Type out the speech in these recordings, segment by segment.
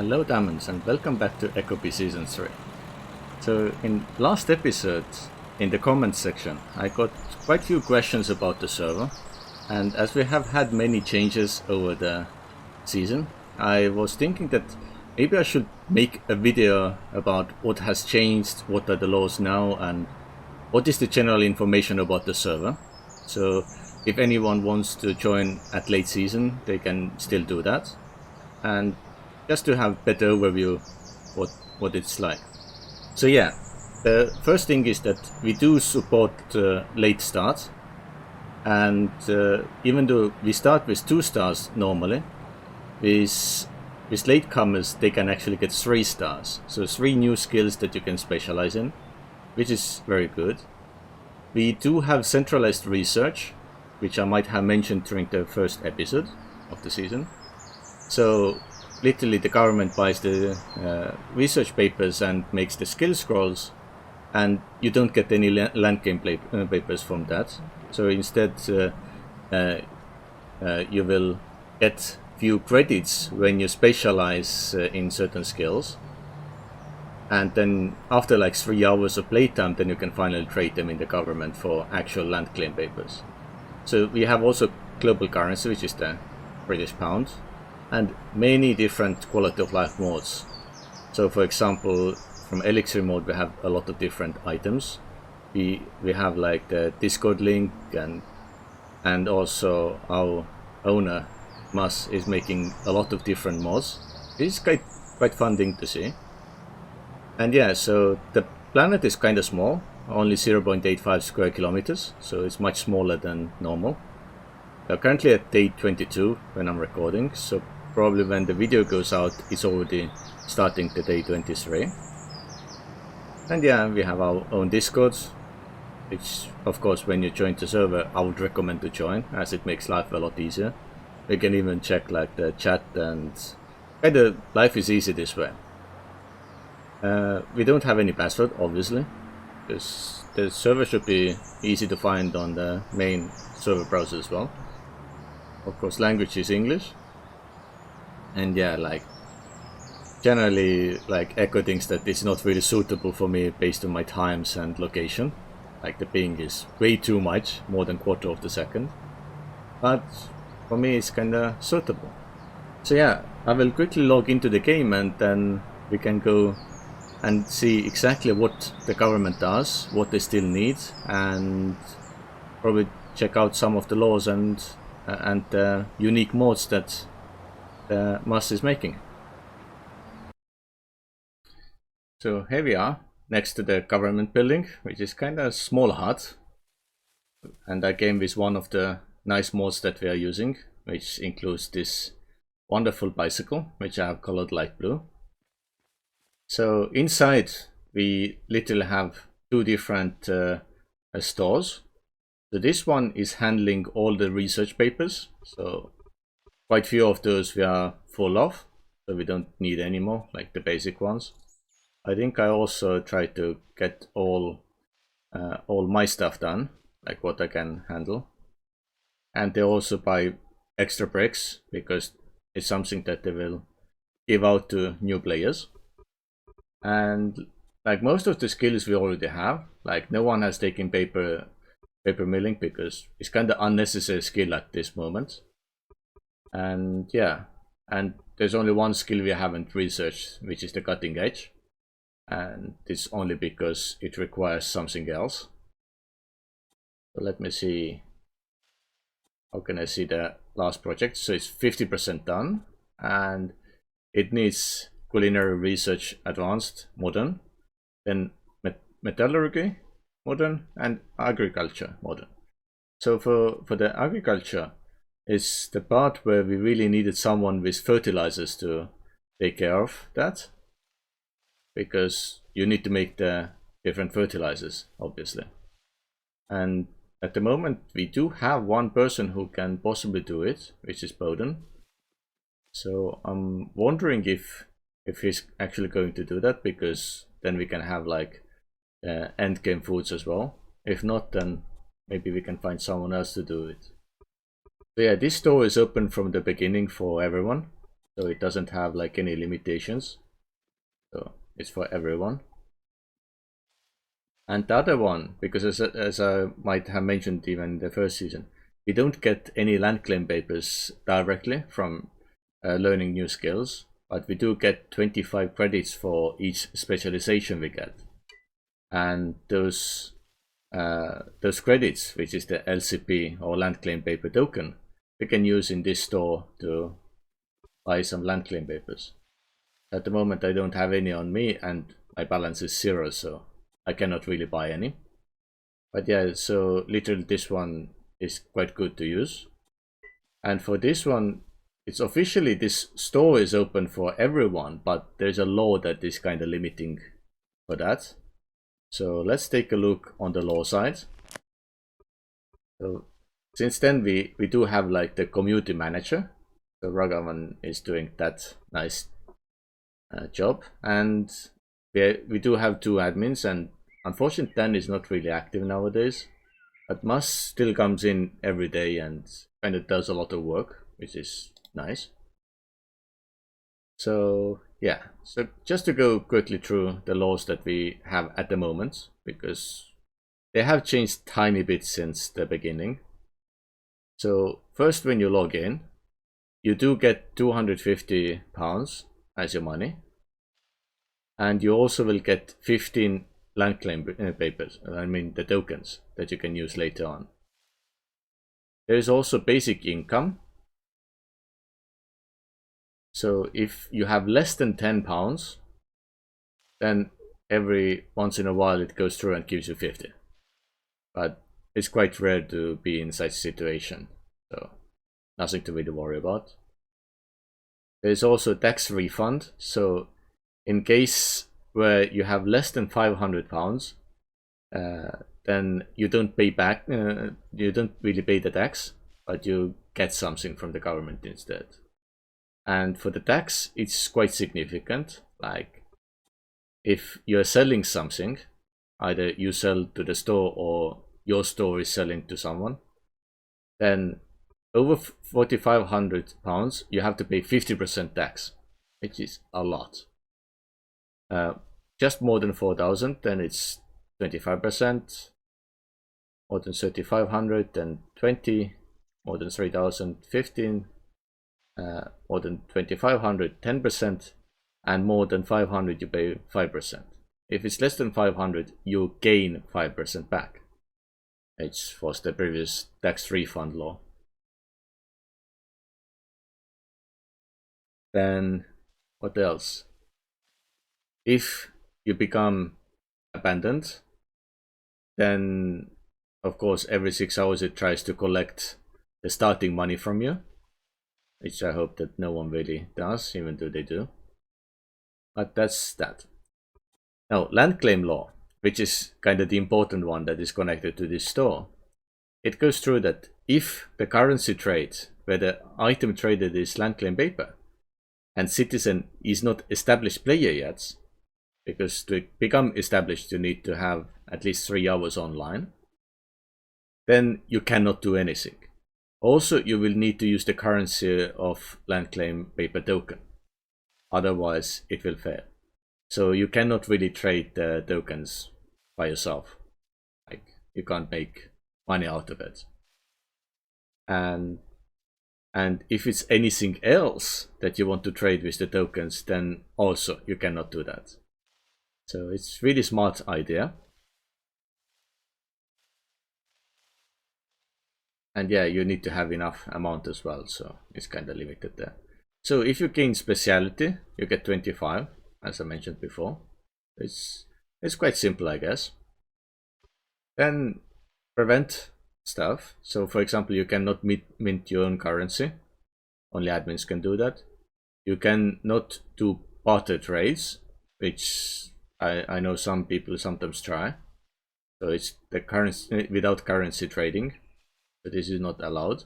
Hello Diamonds and welcome back to Ecopy Season 3. So in last episode, in the comments section, I got quite few questions about the server, and as we have had many changes over the season, I was thinking that maybe I should make a video about what has changed, what are the laws now, and what is the general information about the server. So if anyone wants to join at late season, they can still do that. And just to have better overview what it's like. So yeah, the first thing is that we do support late start, and even though we start with 2 stars normally, with latecomers they can actually get 3 stars. So 3 new skills that you can specialize in, which is very good. We do have centralized research, which I might have mentioned during the first episode of the season. So literally the government buys the research papers and makes the skill scrolls, and you don't get any land game papers from that. So instead you will get few credits when you specialize in certain skills, and then after like 3 hours of playtime, then you can finally trade them in the government for actual land claim papers. So we have also global currency, which is the British pound, and many different quality of life modes. So for example, from Elixir mode we have a lot of different items. We have like the Discord link, and also our owner Mas is making a lot of different mods. It's quite fun thing to see. And yeah, so the planet is kind of small, only 0.85 square kilometers, so it's much smaller than normal. We're currently at day 22 when I'm recording, so probably when the video goes out it's already starting the day 23. And yeah, we have our own Discord, which of course when you join the server I would recommend to join, as it makes life a lot easier. We can even check like the chat, and kinda life is easy this way. We don't have any password obviously, because the server should be easy to find on the main server browser as well. Of course language is English. And yeah, like generally like Echo thinks that it's not really suitable for me based on my times and location. Like the ping is way too much, more than quarter of the second. But for me it's kinda suitable. So yeah, I will quickly log into the game and then we can go and see exactly what the government does, what they still need, and probably check out some of the laws and unique mods that Mas is making. So here we are next to the government building, which is kind of a small hut, and I came with one of the nice mods that we are using, which includes this wonderful bicycle, which I have colored light blue. So inside we literally have 2 different stores. So this one is handling all the research papers, so quite few of those we are full of, so we don't need any more, like the basic ones. I think I also try to get all my stuff done, like what I can handle. And they also buy extra bricks, because it's something that they will give out to new players. And like most of the skills we already have, like no one has taken paper milling because it's kind of unnecessary skill at this moment. And yeah, and there's only one skill we haven't researched, which is the cutting edge, and it's only because it requires something else. So let me see, how can I see the last project? So it's 50% done, and it needs culinary research advanced modern, then metallurgy modern, and agriculture modern. So for the agriculture is the part where we really needed someone with fertilizers to take care of that, because you need to make the different fertilizers obviously. And at the moment we do have one person who can possibly do it, which is Bowden. So I'm wondering if he's actually going to do that, because then we can have like end game foods as well. If not, then maybe we can find someone else to do it. So yeah, this store is open from the beginning for everyone. so it doesn't have like any limitations. So it's for everyone. And the other one, because as I might have mentioned even in the first season, we don't get any land claim papers directly from learning new skills, but we do get 25 credits for each specialization we get. And those credits, which is the LCP or land claim paper token, we can use in this store to buy some land claim papers. At the moment I don't have any on me and my balance is 0, so I cannot really buy any. But yeah, so literally this one is quite good to use. And for this one, it's officially this store is open for everyone, but there's a law that is kind of limiting for that. So let's take a look on the law side. So since then we do have like the community manager. So Ragavan is doing that nice job, and we do have 2 admins, and unfortunately Dan is not really active nowadays, but Mas still comes in every day and kind of does a lot of work, which is nice. So yeah, so just to go quickly through the laws that we have at the moment, because they have changed tiny bit since the beginning. So first, when you log in, you do get £250 as your money, and you also will get 15 land claim papers, I mean the tokens that you can use later on. There is also basic income. So if you have less than £10, then every once in a while it goes through and gives you 50. But it's quite rare to be in such a situation, so nothing to really worry about. There's also tax refund. So in case where you have less than £500, then you don't pay back, you don't really pay the tax, but you get something from the government instead. And for the tax, it's quite significant. Like if you're selling something, either you sell to the store or your store is selling to someone, then over £4,500 you have to pay 50% tax, which is a lot. Just more than 4,000, then it's 25%. More than 3,500, then 20. More than 3,000, 15. More than 2,500, 10%, and more than 500 you pay 5%. If it's less than 500, you gain 5% back. It was the previous tax refund law. Then what else? If you become abandoned, then of course every 6 hours it tries to collect the starting money from you, which I hope that no one really does, even though they do. But that's that. Now, land claim law, which is kind of the important one that is connected to this store. It goes through that if the currency trade, where the item traded is land claim paper, and citizen is not established player yet, because to become established you need to have at least 3 hours online, then you cannot do anything. Also, you will need to use the currency of land claim paper token, otherwise it will fail. So you cannot really trade the tokens by yourself. Like, you can't make money out of it. And if it's anything else that you want to trade with the tokens, then also you cannot do that. So it's really smart idea. And yeah, you need to have enough amount as well, so it's kind of limited there. So if you gain speciality, you get 25, as I mentioned before. It's quite simple, I guess. Then prevent stuff. So for example, you cannot mint your own currency. Only admins can do that. You cannot do barter trades, which I know some people sometimes try. So it's the currency without currency trading. So this is not allowed.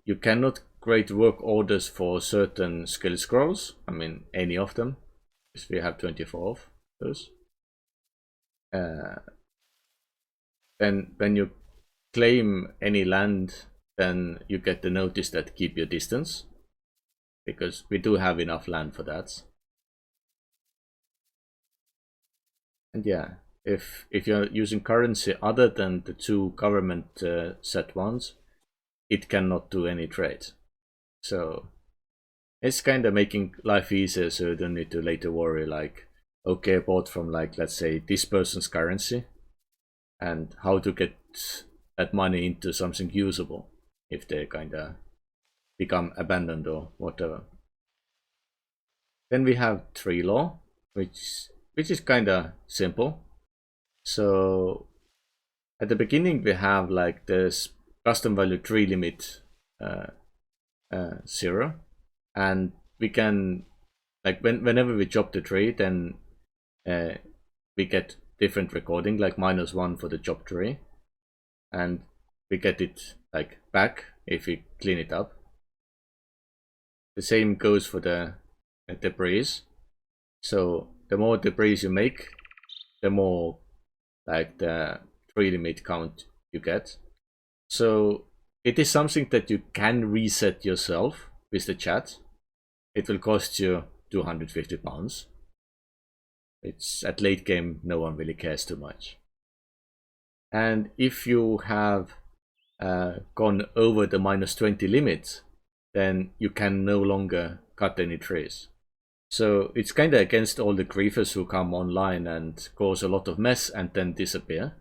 You cannot create work orders for certain skill scrolls. I mean, any of them, because we have 24 of those. Then when you claim any land then you get the notice that keep your distance, because we do have enough land for that. And yeah, if you're using currency other than the two government set ones, it cannot do any trade. So it's kind of making life easier, so you don't need to later worry like, okay, I bought from like, let's say, this person's currency, and how to get that money into something usable if they kind of become abandoned or whatever. Then we have tree law, which is kind of simple. So at the beginning we have like this custom value tree limit 0, and we can like whenever we chop the tree, then we get different recording, like -1 for the chopped tree, and we get it like back if we clean it up. The same goes for the debris. So the more debris you make, the more like the tree limit count you get. So it is something that you can reset yourself with the chat. It will cost you £250. It's at late game, no one really cares too much. And if you have gone over the -20 limit, then you can no longer cut any trees. So it's kind of against all the griefers who come online and cause a lot of mess and then disappear.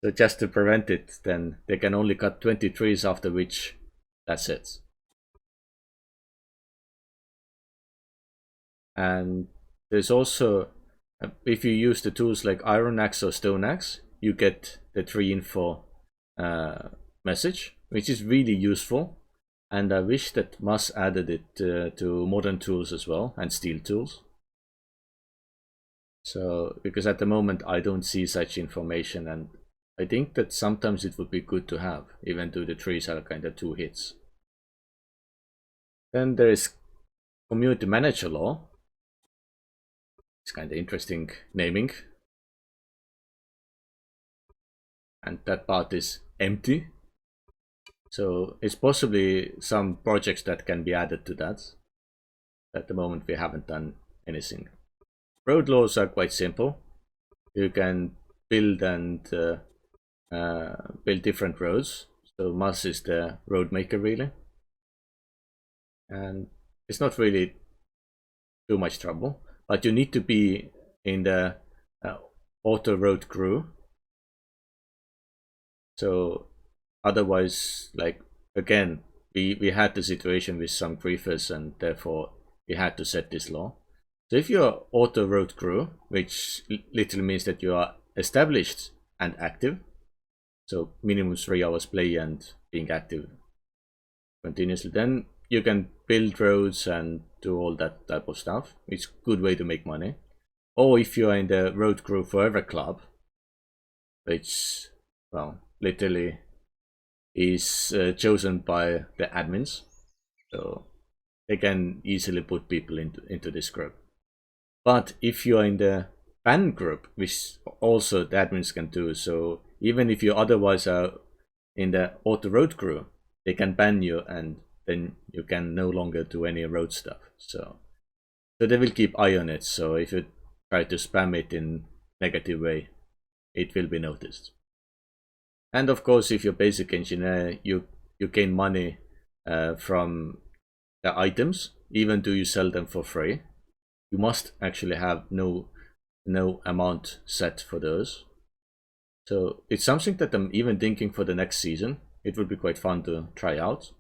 So just to prevent it, then they can only cut 20 trees, after which that's it. And there's also, if you use the tools like Iron Axe or Stone Axe, you get the tree info message, which is really useful. And I wish that Mas added it to modern tools as well, and steel tools. So, because at the moment I don't see such information, and I think that sometimes it would be good to have, even though the trees are kind of 2 hits. Then there is community manager law. It's kind of interesting naming. And that part is empty. So it's possibly some projects that can be added to that. At the moment we haven't done anything. Road laws are quite simple. You can build and build different roads. So Mas is the road maker really. And it's not really too much trouble, but you need to be in the auto road crew. So otherwise, like again, we had the situation with some griefers, and therefore we had to set this law. So if you're auto road crew, which literally means that you are established and active, so minimum 3 hours play and being active continuously, then you can build roads and do all that type of stuff. It's a good way to make money. Or if you are in the Road Crew Forever Club, which, well, literally is chosen by the admins, so they can easily put people into this group. But if you are in the ban group, which also the admins can do, so even if you otherwise are in the auto road crew, they can ban you, and then you can no longer do any road stuff. So they will keep eye on it. So if you try to spam it in negative way, it will be noticed. And of course, if you're basic engineer, you gain money from the items, even though you sell them for free. You must actually have no amount set for those. So it's something that I'm even thinking for the next season. It would be quite fun to try out.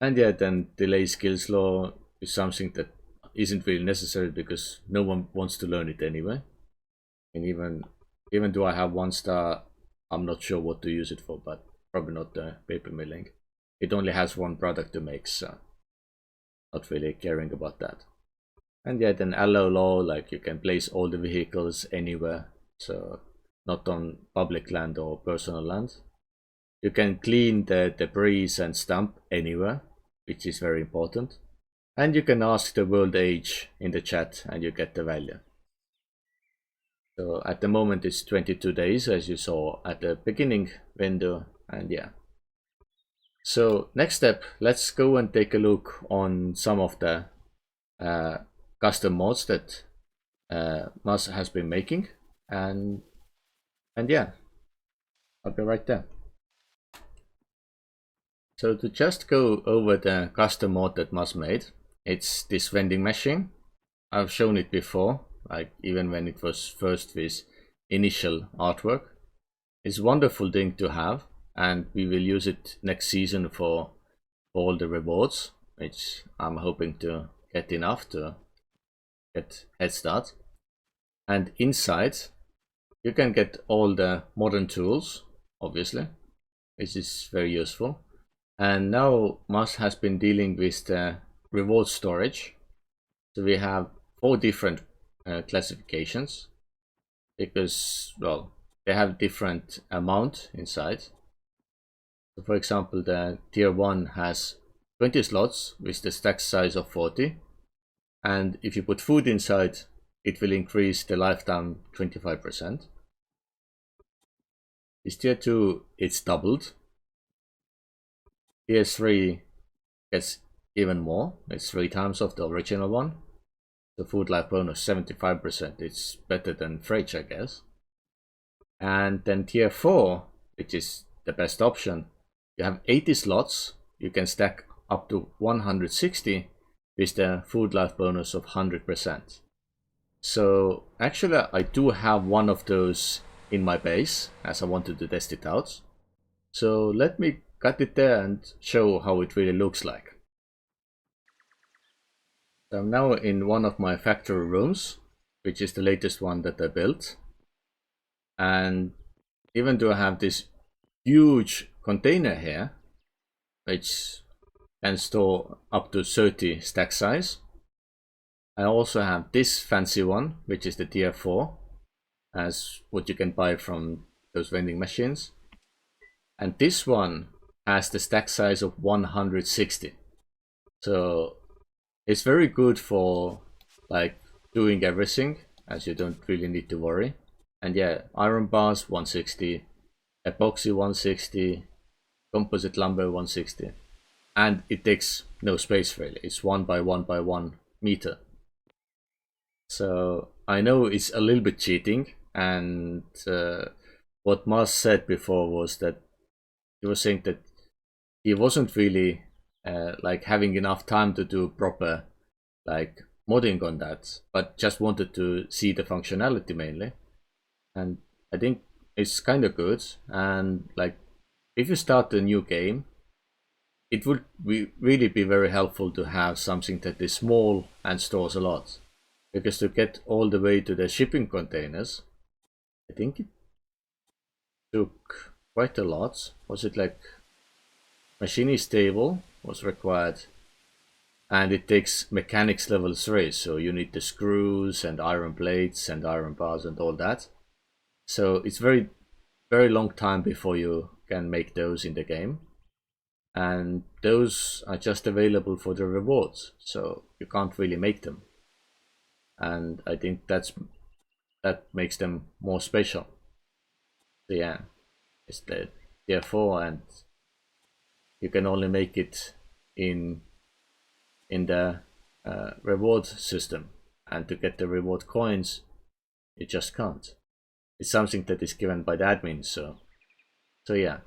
And yeah, then delay skills law is something that isn't really necessary because no one wants to learn it anyway. And even though I have 1 star, I'm not sure what to use it for, but probably not the paper milling. It only has 1 product to make, so not really caring about that. And yeah, then allow law, like you can place all the vehicles anywhere, so not on public land or personal land. You can clean the debris and stump anywhere, which is very important. And you can ask the world age in the chat and you get the value. So at the moment it's 22 days, as you saw at the beginning window, and yeah. So next step, let's go and take a look on some of the custom mods that Muzz has been making, and yeah, I'll be right there. So to just go over the custom mod that Muzz made, it's this vending machine. I've shown it before, like even when it was first with initial artwork. It's a wonderful thing to have, and we will use it next season for all the rewards, which I'm hoping to get enough to get head start. And inside you can get all the modern tools, obviously, which is very useful. And now Muzz has been dealing with the reward storage. So we have 4 different classifications, because, well, they have different amount inside. So for example, the tier 1 has 20 slots with the stack size of 40, and if you put food inside, it will increase the lifetime 25%. This tier 2, it's doubled. Tier 3 gets even more, it's 3 times of the original one. The food life bonus 75%, it's better than Frage, I guess. And then tier 4, which is the best option, you have 80 slots, you can stack up to 160 with the food life bonus of 100%. So actually I do have one of those in my base, as I wanted to test it out. So let me cut it there and show how it really looks like. So I'm now in one of my factory rooms, which is the latest one that I built. And even though I have this huge container here, which can store up to 30 stack size, I also have this fancy one, which is the tier 4, as what you can buy from those vending machines. And this one has the stack size of 160. So it's very good for like doing everything, as you don't really need to worry. And yeah, iron bars 160, epoxy 160, composite lumber 160, and it takes no space really. It's 1 by 1 by 1 meter. So I know it's a little bit cheating, and what Muzz said before was that he was saying that he wasn't really like having enough time to do proper like modding on that, but just wanted to see the functionality mainly. And I think it's kind of good. And like if you start a new game, it would really be very helpful to have something that is small and stores a lot, because to get all the way to the shipping containers, I think it took quite a lot. Was it like machinist table was required, and it takes mechanics level 3, so you need the screws and iron plates and iron bars and all that. So it's very long time before you can make those in the game, and those are just available for the rewards, so you can't really make them. And I think that makes them more special. So yeah, it's the tier 4, and you can only make it in the reward system, and to get the reward coins you just can't. It's something that is given by the admin, so yeah.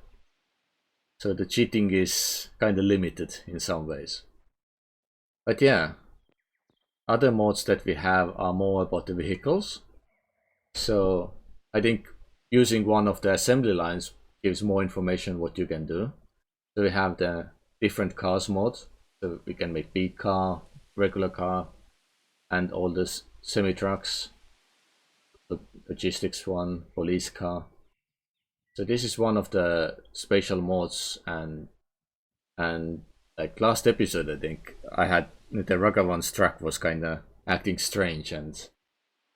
So the cheating is kind of limited in some ways. But yeah, other mods that we have are more about the vehicles. So I think using one of the assembly lines gives more information what you can do. So we have the different cars mod. So we can make big car, regular car, and all this semi-trucks, logistics one, police car. So this is one of the special mods, and like last episode I think I had the Ragavan's track was kinda acting strange and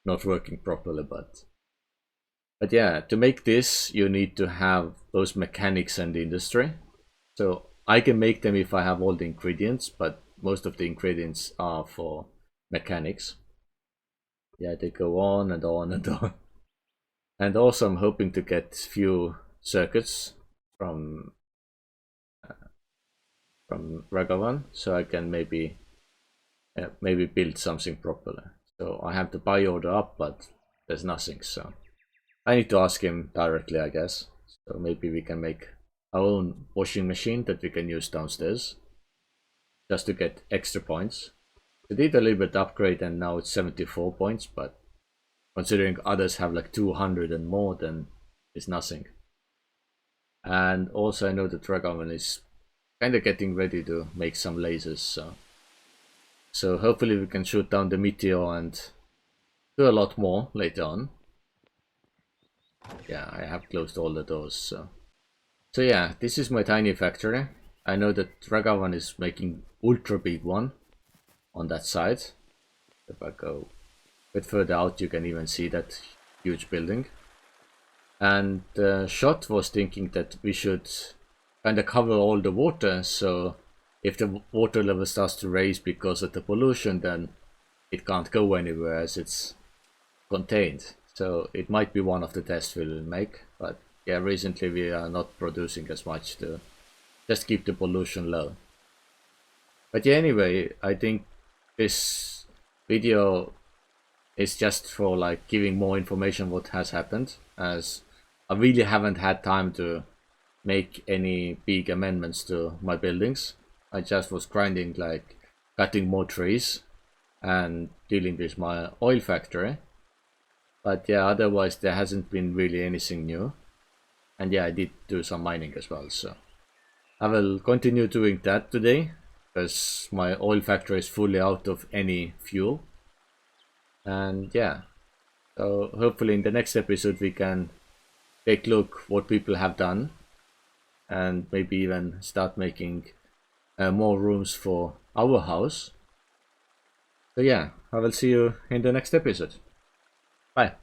not working properly, but yeah, to make this you need to have those mechanics and industry. So I can make them if I have all the ingredients, but most of the ingredients are for mechanics. Yeah, they go on and on and on. And also I'm hoping to get few circuits from from Ragavan, so I can maybe build something properly. So I have the buy order up, but there's nothing, so I need to ask him directly, I guess. So maybe we can make our own washing machine that we can use downstairs, just to get extra points. We did a little bit upgrade and now it's 74 points, but considering others have like 200 and more, then it's nothing. And also I know that Ragavan is kind of getting ready to make some lasers, so hopefully we can shoot down the meteor and do a lot more later on. Yeah, I have closed all the doors, so yeah, this is my tiny factory. I know that Ragavan is making ultra big one on that side. If I go a bit further out, you can even see that huge building. And Shot was thinking that we should kind of cover all the water, so if the water level starts to raise because of the pollution, then it can't go anywhere as it's contained. So it might be one of the tests we'll make, but yeah, recently we are not producing as much to just keep the pollution low. But yeah, anyway, I think this video is just for like giving more information what has happened, as I really haven't had time to make any big amendments to my buildings. I just was grinding, like cutting more trees and dealing with my oil factory. But yeah, otherwise there hasn't been really anything new. And yeah, I did do some mining as well, so I will continue doing that today, because my oil factory is fully out of any fuel. And yeah, so hopefully in the next episode we can take a look what people have done and maybe even start making more rooms for our house. So yeah, I will see you in the next episode. Bye.